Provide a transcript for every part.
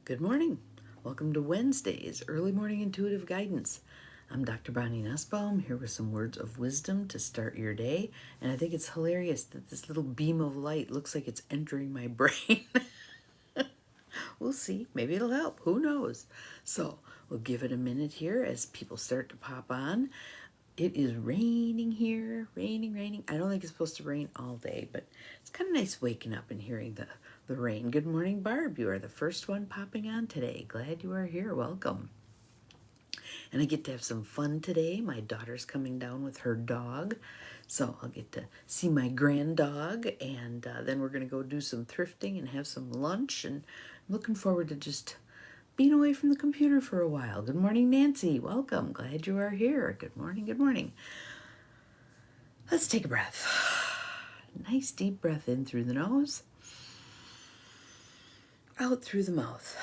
Good morning. Welcome to Wednesday's Early Morning Intuitive Guidance. I'm Dr. Bonnie Nussbaum here with some words of wisdom to start your day. And I think it's hilarious that this little beam of light looks like it's entering my brain. We'll see. Maybe it'll help. Who knows? So we'll give it a minute here as people start to pop on. It is raining here, raining. I don't think it's supposed to rain all day, but it's kind of nice waking up and hearing the rain. Good morning, Barb. You are the first one popping on today. Glad you are here. Welcome. And I get to have some fun today. My daughter's coming down with her dog, so I'll get to see my grand dog, and then we're going to go do some thrifting and have some lunch, and I'm looking forward to just being away from the computer for a while. Good morning, Nancy. Welcome. Glad you are here. Good morning. Good morning. Let's take a breath. Nice deep breath in through the nose, out through the mouth.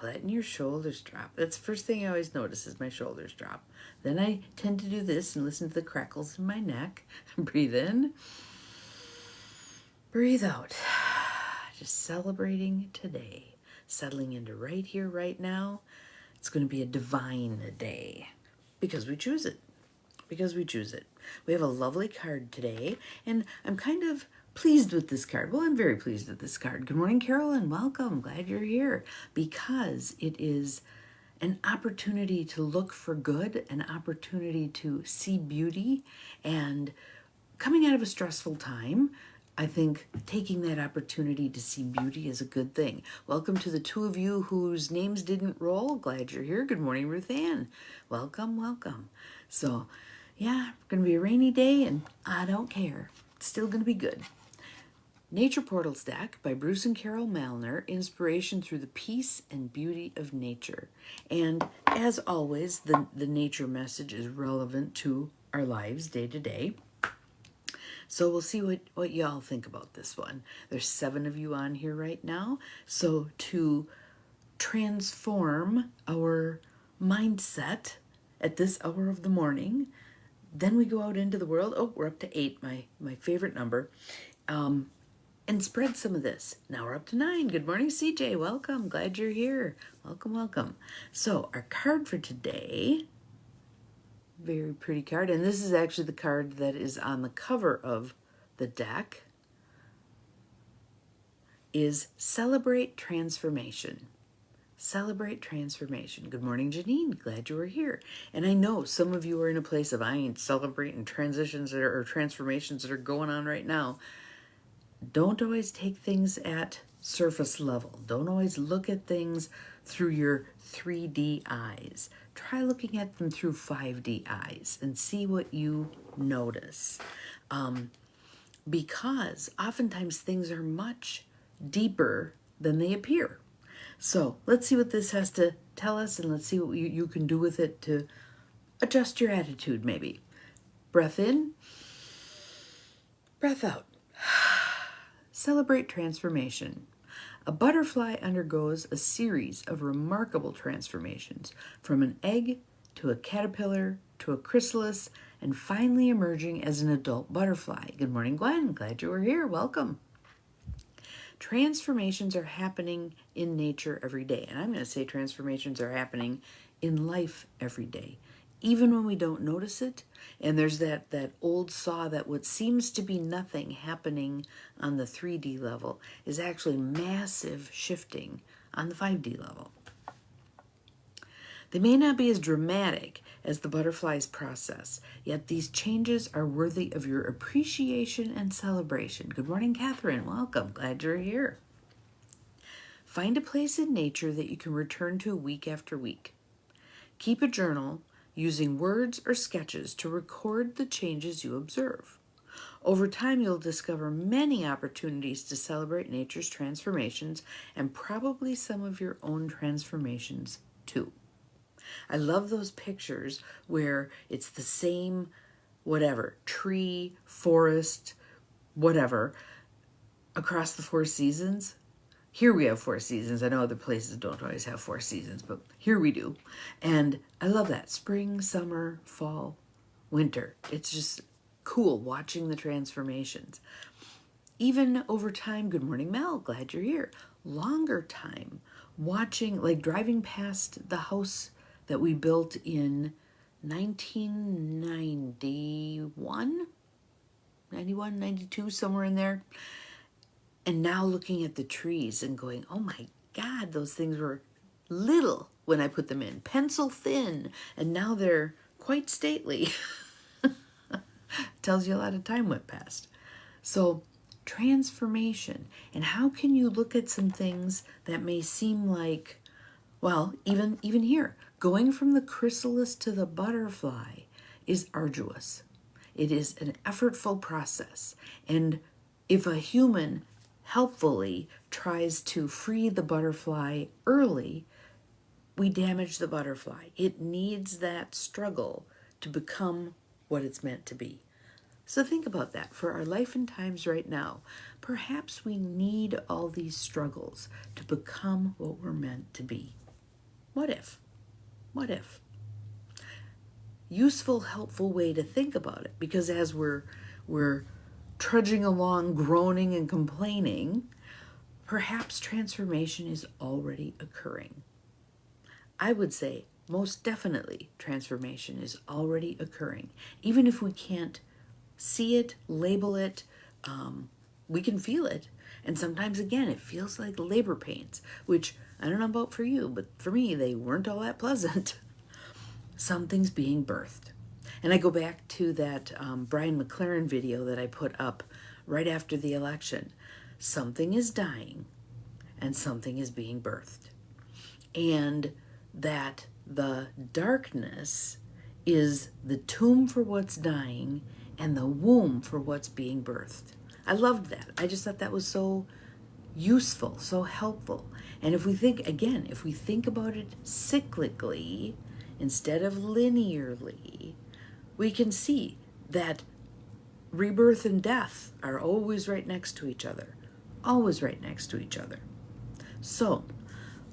Letting your shoulders drop. That's the first thing I always notice is my shoulders drop. Then I tend to do this and listen to the crackles in my neck. Breathe in. Breathe out. Just celebrating today. Settling into right here, right now. It's going to be a divine day because we choose it. We have a lovely card today, and I'm kind of pleased with this card. Well, I'm very pleased with this card. Good morning, Carolyn. Welcome. Glad you're here because it is an opportunity to look for good, an opportunity to see beauty, and coming out of a stressful time, I think taking that opportunity to see beauty is a good thing. Welcome to the two of you whose names didn't roll. Glad you're here. Good morning, Ruth Ann. Welcome. So, yeah, going to be a rainy day, and I don't care. It's still going to be good. Nature Portals deck by Bruce and Carol Malner, inspiration through the peace and beauty of nature. And as always, the nature message is relevant to our lives day to day. So we'll see what y'all think about this one. There's 7 of you on here right now. So to transform our mindset at this hour of the morning, then we go out into the world. Oh, we're up to 8, my favorite number. And spread some of this. Now we're up to 9. Good morning, CJ. Welcome. Glad you're here. Welcome. So our card for today, very pretty card. And this is actually the card that is on the cover of the deck, is Celebrate Transformation. Celebrate transformation. Good morning, Janine. Glad you were here. And I know some of you are in a place of I ain't celebrating transitions or transformations that are going on right now. Don't always take things at surface level. Don't always look at things through your 3D eyes. Try looking at them through 5D eyes and see what you notice. Because oftentimes things are much deeper than they appear. So let's see what this has to tell us, and let's see what you can do with it to adjust your attitude maybe. Breath in, breath out. Celebrate transformation. A butterfly undergoes a series of remarkable transformations, from an egg to a caterpillar to a chrysalis, and finally emerging as an adult butterfly. Good morning, Gwen. Glad you were here. Welcome. Transformations are happening in nature every day. And I'm going to say transformations are happening in life every day, even when we don't notice it. And there's that old saw that what seems to be nothing happening on the 3D level is actually massive shifting on the 5D level. They may not be as dramatic as the butterfly's process, yet these changes are worthy of your appreciation and celebration. Good morning, Catherine. Welcome. Glad you're here. Find a place in nature that you can return to week after week. Keep a journal using words or sketches to record the changes you observe. Over time, you'll discover many opportunities to celebrate nature's transformations and probably some of your own transformations too. I love those pictures where it's the same tree, forest, whatever, across the 4 seasons. Here we have 4 seasons. I know other places don't always have 4 seasons, but here we do. And I love that. Spring, summer, fall, winter. It's just cool watching the transformations. Even over time, good morning, Mel. Glad you're here. Longer time, watching, like driving past the house that we built in 1991, 91, 92, somewhere in there. And now looking at the trees and going, oh my God, those things were little when I put them in, pencil thin, and now they're quite stately. Tells you a lot of time went past. So transformation, and how can you look at some things that may seem like, well, even here, going from the chrysalis to the butterfly is arduous. It is an effortful process. And if a human helpfully tries to free the butterfly early, we damage the butterfly. It needs that struggle to become what it's meant to be. So think about that for our life and times right now. Perhaps we need all these struggles to become what we're meant to be. What if? What if? Useful, helpful way to think about it, because as we're trudging along, groaning and complaining, perhaps transformation is already occurring. I would say most definitely transformation is already occurring. Even if we can't see it, label it, we can feel it. And sometimes, again, it feels like labor pains, which I don't know about for you, but for me, they weren't all that pleasant. Something's being birthed. And I go back to that Brian McLaren video that I put up right after the election. Something is dying and something is being birthed. And that the darkness is the tomb for what's dying and the womb for what's being birthed. I loved that. I just thought that was so useful, so helpful. And if we think, again, if we think about it cyclically instead of linearly, we can see that rebirth and death are always right next to each other. Always right next to each other. So,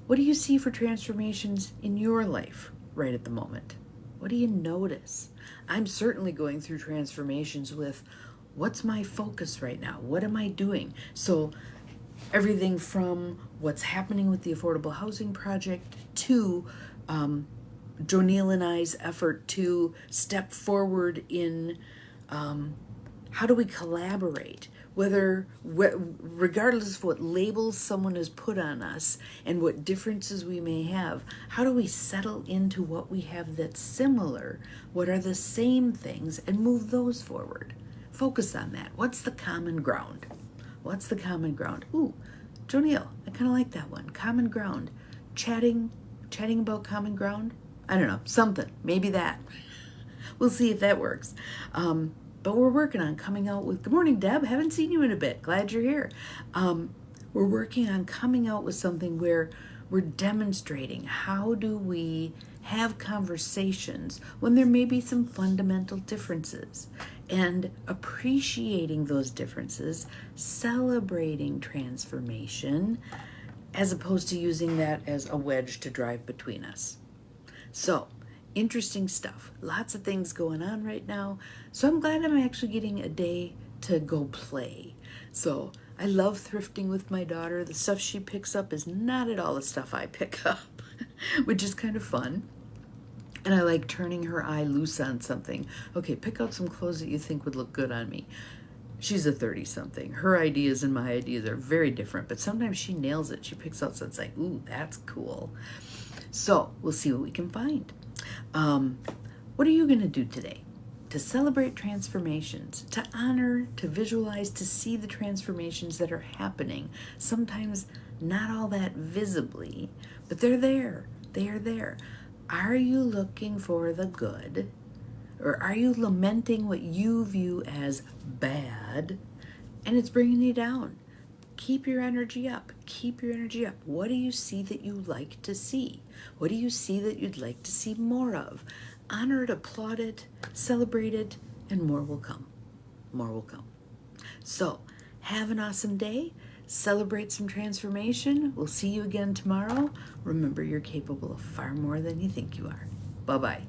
what do you see for transformations in your life right at the moment? What do you notice? I'm certainly going through transformations with what's my focus right now? What am I doing? So everything from what's happening with the Affordable Housing Project to Jonelle and I's effort to step forward in how do we collaborate? Regardless of what labels someone has put on us and what differences we may have, how do we settle into what we have that's similar? What are the same things and move those forward? Focus on that. What's the common ground? What's the common ground? Ooh, Jonelle, I kind of like that one. Common ground. Chatting about common ground? I don't know, something, maybe that. We'll see if that works. But we're working on coming out with, good morning, Deb, haven't seen you in a bit, glad you're here. We're working on coming out with something where we're demonstrating how do we have conversations when there may be some fundamental differences, and appreciating those differences, celebrating transformation, as opposed to using that as a wedge to drive between us. So, interesting stuff. Lots of things going on right now. So I'm glad I'm actually getting a day to go play. So I love thrifting with my daughter. The stuff she picks up is not at all the stuff I pick up, which is kind of fun. And I like turning her eye loose on something. Okay, pick out some clothes that you think would look good on me. She's a 30-something. Her ideas and my ideas are very different, but sometimes she nails it. She picks out something like, ooh, that's cool. So we'll see what we can find. What are you going to do today to celebrate transformations, to honor, to visualize, to see the transformations that are happening? Sometimes not all that visibly, but they're there. They are there. Are you looking for the good, or are you lamenting what you view as bad and it's bringing you down? Keep your energy up. Keep your energy up. What do you see that you like to see? What do you see that you'd like to see more of? Honor it, applaud it, celebrate it, and more will come. More will come. So, have an awesome day. Celebrate some transformation. We'll see you again tomorrow. Remember, you're capable of far more than you think you are. Bye-bye.